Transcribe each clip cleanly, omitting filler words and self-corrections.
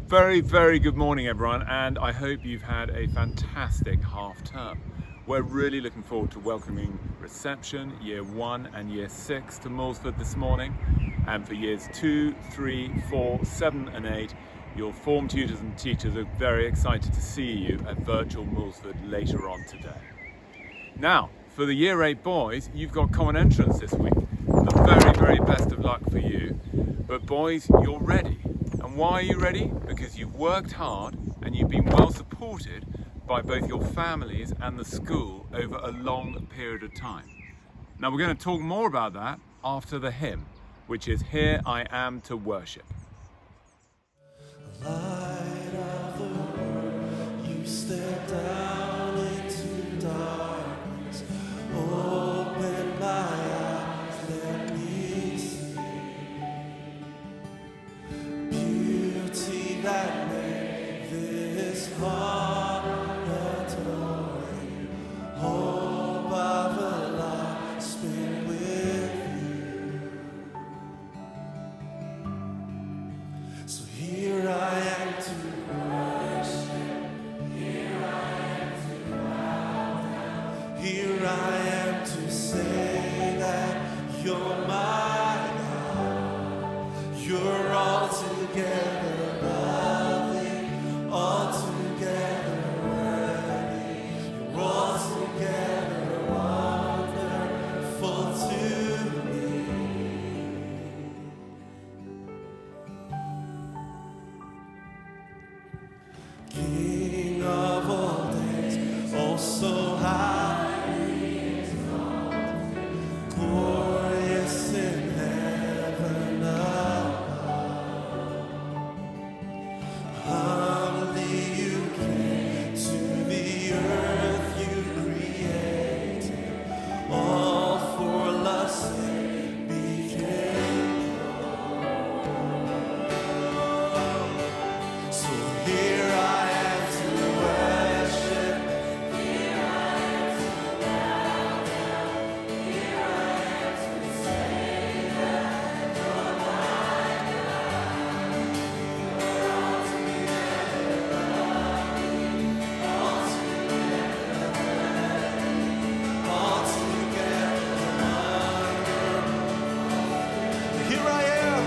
Very, very good morning, everyone, and I hope you've had a fantastic half term. We're really looking forward to welcoming reception, year 1 and year 6 to Moulsford this morning. And for years 2, 3, 4, 7 and 8, your form tutors and teachers are very excited to see you at virtual Moulsford later on today. Now, for the year 8 boys, you've got common entrance this week. The very, very best of luck for you. But boys, you're ready. And why are you ready? Because you've worked hard and you've been well supported by both your families and the school over a long period of time. Now we're going to talk more about that after the hymn, which is Here I Am to Worship. Light of the world, you step down into darkness. Open my eyes, let me see beauty that made this heart adore you. Hope of a life spent with you. So here I am to worship. Here I am to bow down. Here I am to say that you're my God. You're altogether lovely, altogether worthy. You're altogether wonderful to me. King of all days, oh so highly exalted, glorious in heaven above. Humbly you came to the earth you created, all for love's sake became born. So here I am to worship. Here I am to bow down. Here I am to say that you're my God. You're altogether lovely, altogether worthy, altogether wonderful. Here I am.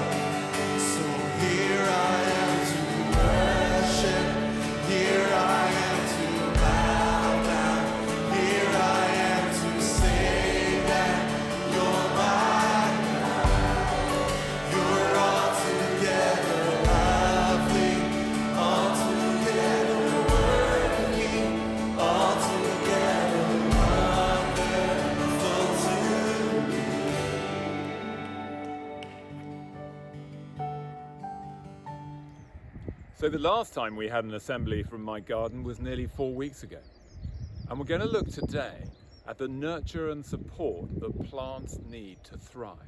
So here I am to worship. Here I am to bow down. Here I am to say that you're my God. You're altogether lovely, altogether worthy, altogether wonderful to me. So the last time we had an assembly from my garden was nearly 4 weeks ago. And we're going to look today at the nurture and support that plants need to thrive.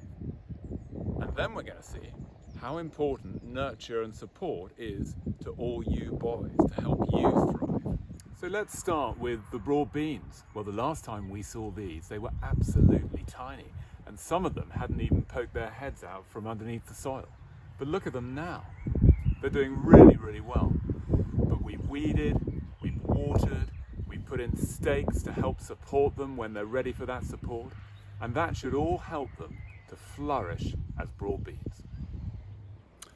And then we're going to see how important nurture and support is to all you boys to help you thrive. So let's start with the broad beans. Well, the last time we saw these, they were absolutely tiny, and some of them hadn't even poked their heads out from underneath the soil. But look at them now. They're doing really, really well. But we've weeded, we've watered, we've put in stakes to help support them when they're ready for that support, and that should all help them to flourish as broad beans.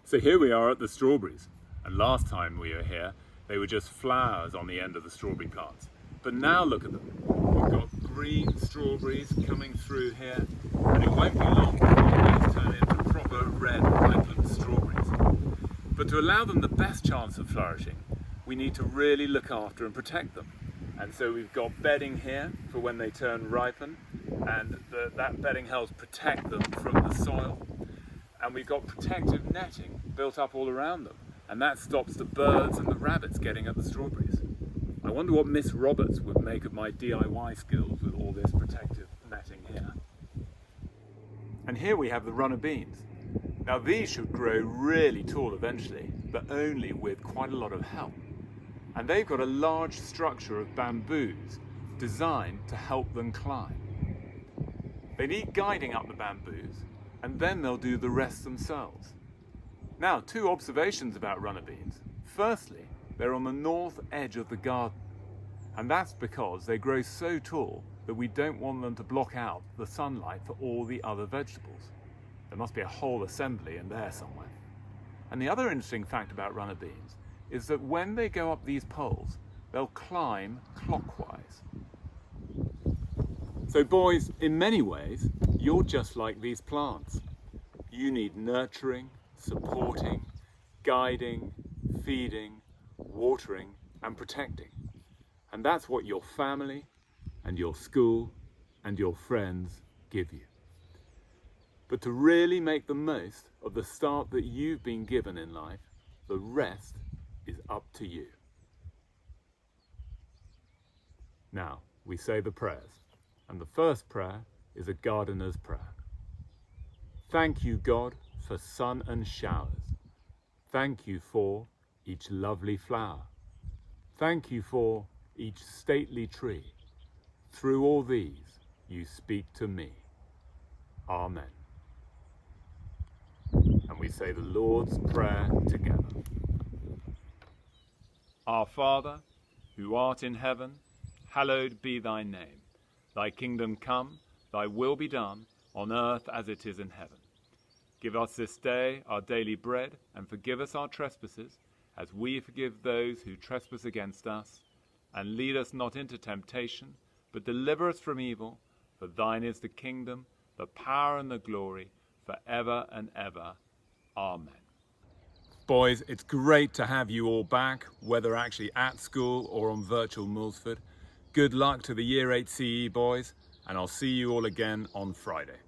So here we are at the strawberries, and last time we were here, they were just flowers on the end of the strawberry plants. But now look at them. We've got green strawberries coming through here, and it won't be long before these turn into proper red ripened strawberries. But to allow them the best chance of flourishing, we need to really look after and protect them. And so we've got bedding here for when they turn ripen, and that bedding helps protect them from the soil. And we've got protective netting built up all around them, and that stops the birds and the rabbits getting at the strawberries. I wonder what Miss Roberts would make of my DIY skills with all this protective netting here. And here we have the runner beans. Now these should grow really tall eventually, but only with quite a lot of help. And they've got a large structure of bamboos designed to help them climb. They need guiding up the bamboos, and then they'll do the rest themselves. Now, 2 observations about runner beans. Firstly, they're on the north edge of the garden, and that's because they grow so tall that we don't want them to block out the sunlight for all the other vegetables. There must be a whole assembly in there somewhere. And the other interesting fact about runner beans is that when they go up these poles, they'll climb clockwise. So boys, in many ways, you're just like these plants. You need nurturing, supporting, guiding, feeding, watering, and protecting. And that's what your family and your school and your friends give you. But to really make the most of the start that you've been given in life, the rest is up to you. Now, we say the prayers, and the first prayer is a gardener's prayer. Thank you, God, for sun and showers. Thank you for each lovely flower. Thank you for each stately tree. Through all these, you speak to me. Amen. And we say the Lord's Prayer together. Our Father, who art in heaven, hallowed be thy name. Thy kingdom come, thy will be done, on earth as it is in heaven. Give us this day our daily bread, and forgive us our trespasses, as we forgive those who trespass against us. And lead us not into temptation, but deliver us from evil. For thine is the kingdom, the power and the glory, forever and ever. Amen. Boys, it's great to have you all back, whether actually at school or on virtual Mulsford. Good luck to the Year 8 CE boys, and I'll see you all again on Friday.